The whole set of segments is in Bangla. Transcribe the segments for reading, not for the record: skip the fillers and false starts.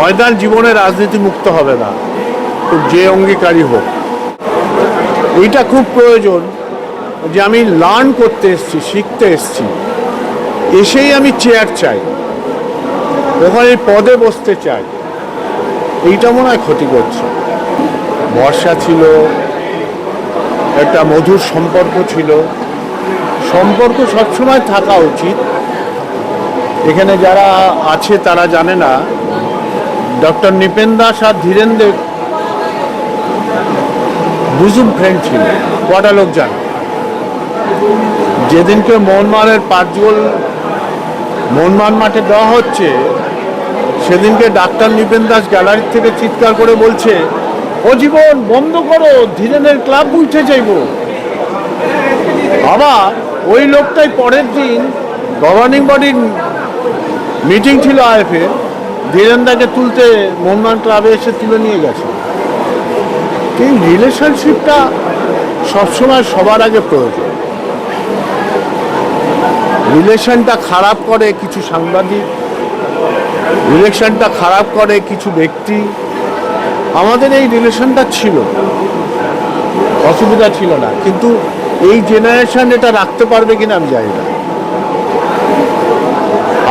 ময়দান জীবনে রাজনীতি মুক্ত হবে না, যে অঙ্গীকারী হোক। এইটা খুব প্রয়োজন যে আমি লার্ন করতে এসেছি, শিখতে এসেছি, এসেই আমি চেয়ার চাই, ওখানে পদে বসতে চাই। এইটা মনে হয় ক্ষতি করছে। বর্ষা ছিল, একটা মধুর সম্পর্ক ছিল, সম্পর্ক সবসময় থাকা উচিত। এখানে যারা আছে তারা জানে না, ডক্টর নিপেন দাস আর ধীরেন্দ্রের বুজুম ফ্রেন্ড ছিল, কটা লোক জানে। যেদিনকে মোহনবাগানের 5 গোল মোহনবাগান মাঠে দেওয়া হচ্ছে, সেদিনকে ডাক্তার নিপেন দাস গ্যালারির থেকে চিৎকার করে বলছে, ও জীবন বন্ধ করো, ধীরেনের ক্লাব উঠে যাইব। আবার ওই লোকটাই পরের দিন গভর্নিং বডির মিটিং ছিল আইএফএ, ধীরেনদাকে তুলতে মোহনবাগান ক্লাবে এসে তুলে নিয়ে গেছে। এই রিলেশনশিপটা সবসময় সবার আগে প্রয়োজন। রিলেশনটা খারাপ করে কিছু সাংবাদিক, রিলেশনটা খারাপ করে কিছু ব্যক্তি। আমাদের এই রিলেশনটা ছিল, অসুবিধা ছিল না, কিন্তু এই জেনারেশন এটা রাখতে পারবে কিনা আমি জানি না।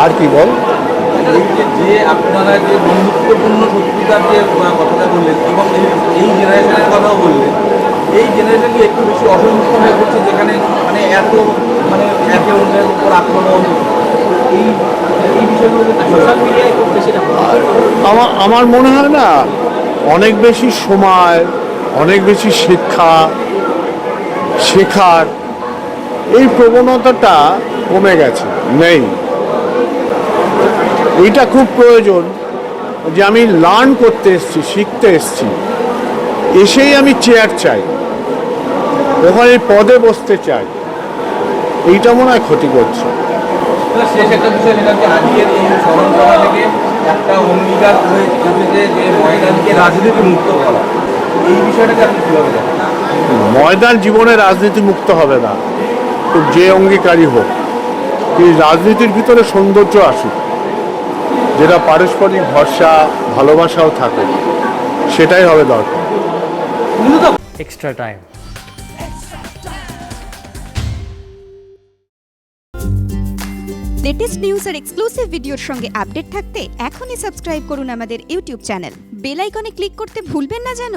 আর কি বল, যে আপনারা যে বন্ধুত্বপূর্ণ সত্যিকার যে কথাটা বললেন এবং এই জেনারেশনের কথাও বললেন, এই জেনারেশনকে একটু বেশি অসহিষ্ণু হয়ে পড়ছে, যেখানে মানে এত মানে একে অন্যের উপর আক্রমণ, এই বিষয়গুলো সোশ্যাল মিডিয়ায় খুব বেশি। আমার মনে হয় না, অনেক বেশি সময়, অনেক বেশি শিক্ষা, শেখার এই প্রবণতাটা কমে গেছে, নেই। এইটা খুব প্রয়োজন যে আমি লার্ন করতে এসেছি, শিখতে এসেছি, এসেই আমি চেয়ার চাই, ওখানে পদে বসতে চাই। এইটা মনে হয় ক্ষতি করছে। শেষ একটা বিষয়, যেটা হচ্ছে আজকের এই স্মরণ সভা থেকে একটা অঙ্গীকার হয়ে উঠেছে যে ময়দানকে রাজনীতি মুক্ত করা, এই বিষয়টাকে আপনি কীভাবে দেখেন? ময়দান জীবনে রাজনীতি মুক্ত হবে না, যে অঙ্গীকারী হোক। এই রাজনীতির ভিতরে সৌন্দর্য আসুক, যেটা পারস্পরিক ভরসা, ভালোবাসাও থাকে, সেটাই হবে দরকার। Extra time. লেটেস্ট নিউজ আর এক্সক্লুসিভ ভিডিওর সঙ্গে আপডেট থাকতে এখনই সাবস্ক্রাইব করুন আমাদের ইউটিউব চ্যানেল। বেল আইকনে ক্লিক করতে ভুলবেন না যেন।